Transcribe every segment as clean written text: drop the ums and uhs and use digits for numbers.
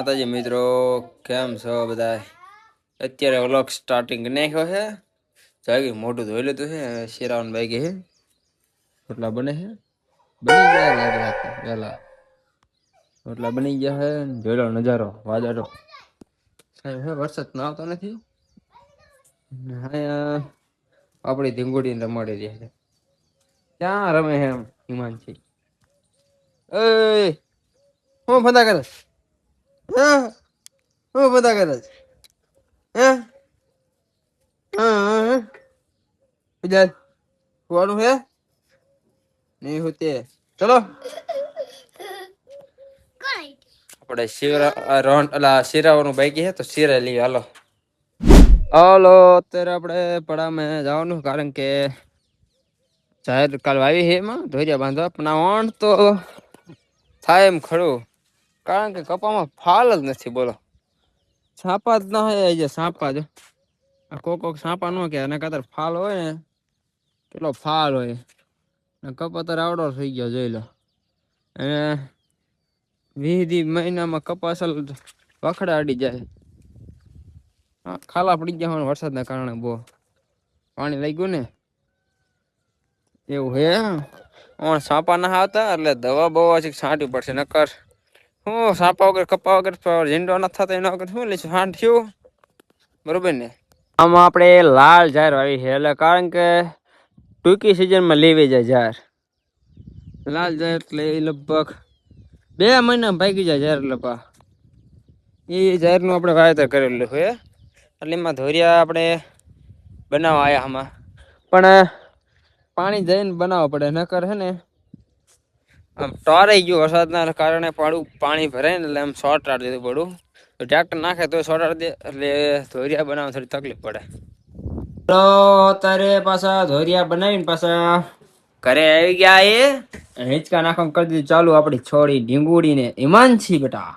માતાજી મિત્રો, કેમ છો બધા? અત્યારે વ્લોગ સ્ટાર્ટિંગ નાખ્યો છે. જાગી મોટું ધોઈ લીધું છે. શિરાવન બાઈક છે રોટલા બને છે. બની ગયા વેલા રોટલા બની ગયા છે. જોયેલો નજારો વાદળો વરસાદ ના આવતો નથી. આપડી ધીંગુડી રમાડી રહ્યા છે. ક્યાં રમે છે એમ હિમાંશી? એ હું ફંદા કરે? હું ફંદા કરે? હે હા બીજા કુવાનું હે નહીં હોતે. ચલો આપણે શિરાવાનું બાકી છે તો શિરા લઈએ. હાલો હાલો, અત્યારે આપણે પડામાં જવાનું કારણ કે જાહેર કાલ આવી છે એમાં ધોરિયા બાંધવા. પણ વણ તો થાય એમ ખરું કારણ કે કપામાં ફાલ જ નથી. બોલો, સાપા જ ના હોય. સાપા જ કોક સાપા ન કે એના કતર ફાલ હોય ને કેટલો ફાલ હોય. કપા આવડો થઈ ગયો જોઈ લો. અને 20 મહિનામાં કપાસ વખડા અડી જાય. ખાલા પડી ગયા વરસાદના કારણે. બહુ પાણી લાગ્યું ને એવું હે. સાપા ના આવતા એટલે દવા બહુ છાંટવી પડશે. નકર હું સાપા વગર કપા વગર ઝીંડો ના થતા એના વગર શું લઈશું? થયું બરોબર ને. આમાં આપણે લાલ ઝાર આવી છે એટલે કારણ કે ટૂંકી સિઝનમાં લેવી જાય ઝાર. લાલ ઝાર એટલે લગભગ 2 મહિના ભાગી જાય ઝાર. લપા એ ઝારનું આપણે વાવેતર કરેલું હોય એટલે એમાં ધોરિયા આપણે બનાવવા આવ્યા. આમાં પણ પાણી જઈને બનાવવા પડે. નકર હે ને આમ ટોરાઈ ગયું વરસાદના કારણે. પાણી ભરાય ને એટલે આમ શોર્ટ રાડી દીધું પડું. ટ્રેક્ટર નાખે તો શોર્ટ દે એટલે ધોરિયા બનાવવા થોડી તકલીફ પડે. તો અત્યારે પાછા ધોરિયા બનાવીને પાછા ઘરે આવી ગયા. હિંચકા નાખવા કરી દીધું ચાલુ. આપડી છોડી ઢીંગુડી ને હિમાંશી બેટા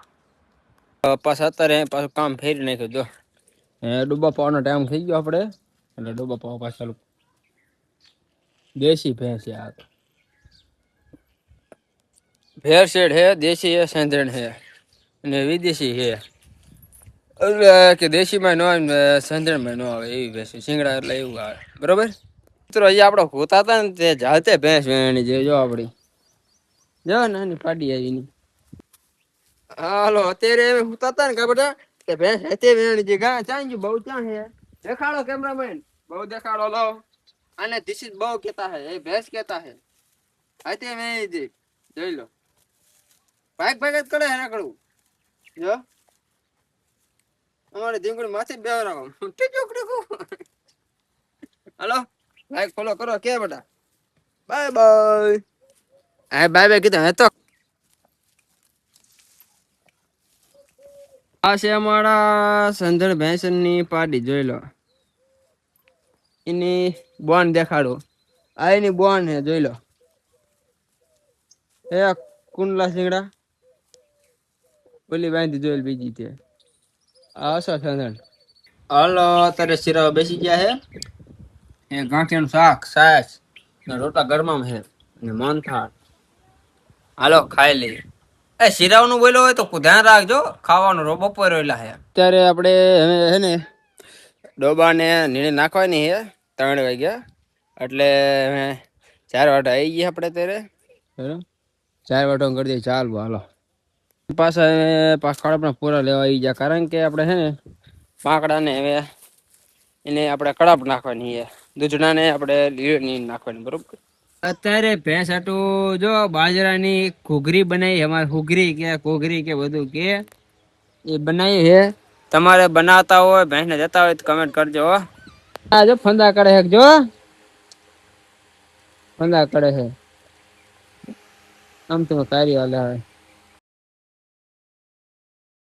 પાછા અત્યારે પાછું કામ ફેરી નાખ્યું. જો ડૂબા પાવાનો ટાઈમ થઈ ગયો આપણે એટલે ડૂબા પાવા પાછા ચાલુ. દેશી ભેંસ યાર, ભેરસેડ હે, દેશી હે, સેંધણ હે અને વિદેશી હે. કે દેશી માં ન આવે સેંધણ માં ન આવે એવી ભેંસ. શિંગડા એટલે એવું આવે. બરોબર મિત્રો, અહીંયા આપડે હોતા હતા ને તે જાતે ભેંસ વેણી જે જો આપડી જો નાની પાડી આવીની. હાલો, અત્યારે હોતા હતા ને બધા કે ભેંસ હતી વેણી જે ગા ચાઈ ગયું. બહુ ક્યાં હે દેખાડો કેમેરામેન, બહુ દેખાડો. લો આને ધીસ ઇઝ બહુ કહેતા હે, એ ભેંસ કહેતા હે. હતી વેણી જે જોઈ લો. ભાગ ભાગ જ કરે હેના કરું જો અમારે ધીંગુડી માથે બેવરાવો. હાલો લાઈક ફોલો કરો કે બેટા. Bye bye. હા બાય બાય કીધું હે તો. આ છે અમારા સંધણ ભેંસની પાડી જોઈ લો. એની બોન દેખાડો. આ એની બોન હે જોઈ લો. એ કુંડલા શિંગડા ઓલી બાંધી જોયેલ બીજી તે આ સંધણ. હાલો, અત્યારે શિરાવા બેસી ગયા હે. એ ગાંઠિયાનું શાક, છાશ ને રોટલા ગરમામ હે ને મોહનથાળ. હાલો ખાઈ લઈએ. એ શિરાવાનું બોલ્યો હોય તો ધ્યાન રાખજો. ખાવાનું બપોર રહેલા હે. અત્યારે આપણે હવે હે ને ડોબાને નીણે નાખવાની હે 3 વાગ્યા એટલે હવે 4 વાગે આવી ગયા આપણે. અત્યારે 4 વાટો કરી દઈએ. ચાલ હાલો પાછા પાકડા પણ પૂરા લેવા આવી ગયા કારણ કે આપણે હે ને પાકડાને હવે એને આપણે કડાપ નાખવાની છે. દૂધણાને આપણે લીલી નાખવાની. બરોબર. અત્યારે ભેંસ હાટું જો બાજરાની ઘૂઘરી બનાવી. અમારે ઘૂઘરી કે ઘૂઘરી કે બધું કે એ બનાવી છે. તમારે બનાવતા હોય ભેંસને જતા હોય તો કમેન્ટ કરજો. હા જો ફંદા કરે છે. જો ફંદા કરે છે. આમ તો કાર્ય હાલે હવે.